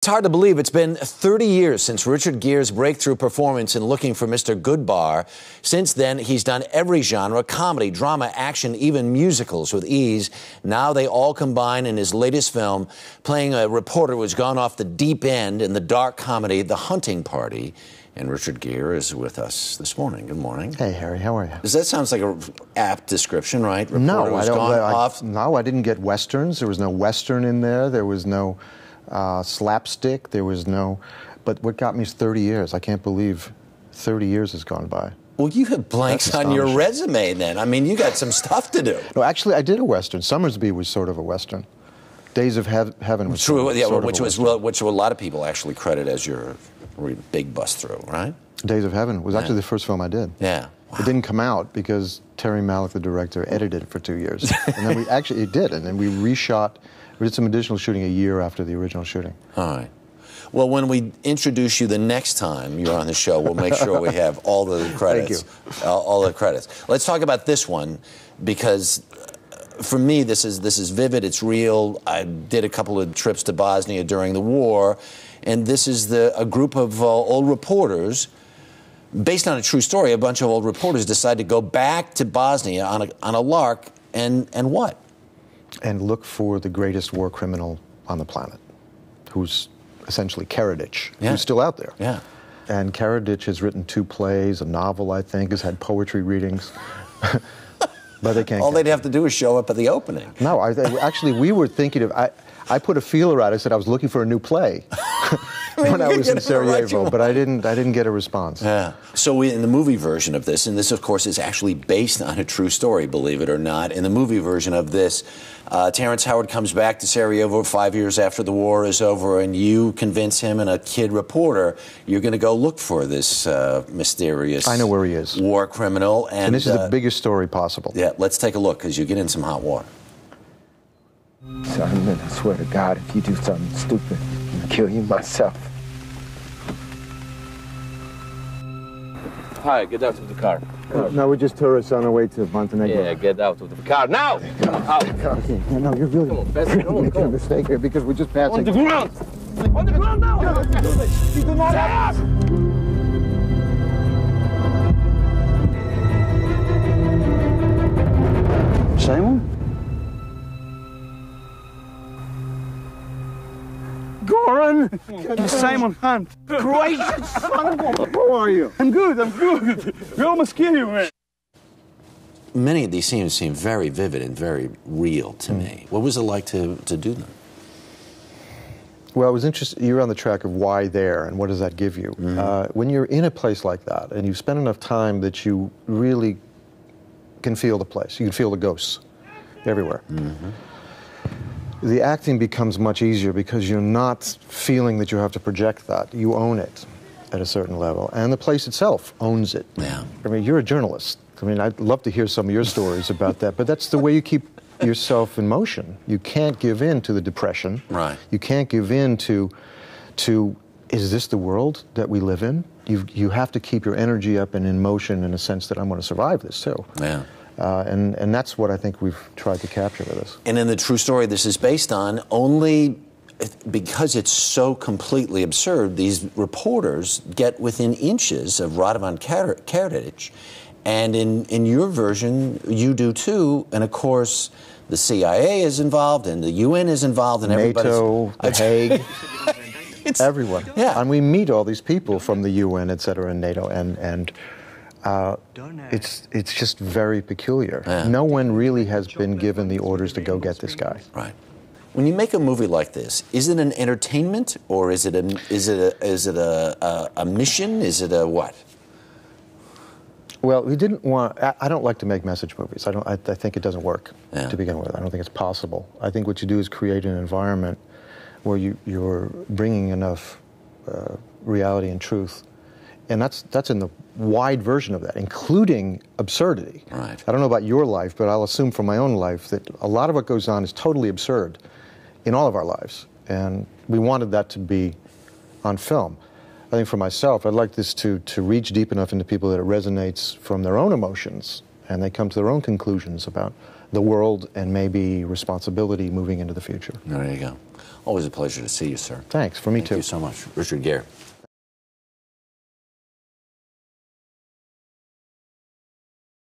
It's hard to believe it's been 30 years since Richard Gere's breakthrough performance in Looking for Mr. Goodbar. Since then, he's done every genre, comedy, drama, action, even musicals with ease. Now they all combine in his latest film, playing a reporter who's gone off the deep end in the dark comedy The Hunting Party. And Richard Gere is with us this morning. Good morning. Hey, Harry, how are you? Does that sound like an apt description, right? Reporter No, I don't. No, I didn't get westerns. There was no western in there. There was no slapstick. There was no. But what got me is 30 years. I can't believe 30 years has gone by. Well, you have blanks on your resume then. I mean, you got some stuff to do. No, actually, I did a western. Summersby was sort of a western. Days of Heaven was true. Sort of which a lot of people actually credit as your big bust through, right? Days of Heaven was actually the first film I did. Yeah. Wow. It didn't come out because Terry Malick, the director, edited it for 2 years. And then it did. And then we reshot. We did some additional shooting a year after the original shooting. All right. Well, when we introduce you the next time you're on the show, we'll make sure we have all the credits. Thank you. All the credits. Let's talk about this one because for me, this is vivid. It's real. I did a couple of trips to Bosnia during the war, and this is a group of old reporters, based on a true story. A bunch of old reporters decide to go back to Bosnia on a lark, and what? And look for the greatest war criminal on the planet, who's essentially Karadzic, who's still out there. Yeah. And Karadzic has written 2 plays, a novel, I think, has had poetry readings. But they can't. All they'd have to do is show up at the opening. No, actually, we were thinking of. I put a feeler out. I said I was looking for a new play when I was in Sarajevo, but I didn't get a response. Yeah. So in the movie version of this, and this, of course, is actually based on a true story, believe it or not. In the movie version of this, Terrence Howard comes back to Sarajevo 5 years after the war is over, and you convince him and a kid reporter you're going to go look for this mysterious. I know where he is. War criminal, and this is the biggest story possible. Yeah. Let's take a look because you get in some hot water. Son, I swear to God, if you do something stupid, I'll kill you myself. Hi, get out of the car. No, we're just tourists on our way to Montenegro. Yeah, get out of the car now! Out! Okay. No, you're really making a mistake here because we're just passing. On the ground! On the ground now! You do not have... Simon? Goran! Simon Hunt! Gracious son of a... How are you? I'm good. We almost killed you, man. Many of these scenes seem very vivid and very real to me. What was it like to do them? Well, it was interesting. You're on the track of why there and what does that give you. When you're in a place like that and you've spent enough time that you really can feel the place. You can feel the ghosts everywhere. The acting becomes much easier because you're not feeling that you have to project that. You own it at a certain level. And the place itself owns it. Yeah. I mean, you're a journalist. I mean, I'd love to hear some of your stories about that, but that's the way you keep yourself in motion. You can't give in to the depression. Right. You can't give in to is this the world that we live in? You have to keep your energy up and in motion in a sense that I'm going to survive this too. Yeah. And that's what I think we've tried to capture with this. And in the true story this is based on, only because it's so completely absurd, these reporters get within inches of Radovan Karadzic. And in your version, you do too. And of course, the CIA is involved and the UN is involved and NATO, The Hague, everyone. Yeah. And we meet all these people from the UN, et cetera, and NATO, and it's just very peculiar. Yeah. No one really has been given the orders to go get this guy. Right. When you make a movie like this, is it an entertainment or is it a mission? Is it a what? Well, we didn't want. I don't like to make message movies. I think it doesn't work to begin with. I don't think it's possible. I think what you do is create an environment where you're bringing enough reality and truth. And that's in the wide version of that, including absurdity. Right. I don't know about your life, but I'll assume from my own life that a lot of what goes on is totally absurd in all of our lives. And we wanted that to be on film. I think for myself, I'd like this to reach deep enough into people that it resonates from their own emotions, and they come to their own conclusions about the world and maybe responsibility moving into the future. There you go. Always a pleasure to see you, sir. Thanks. For me too. Thank you so much. Richard Gere.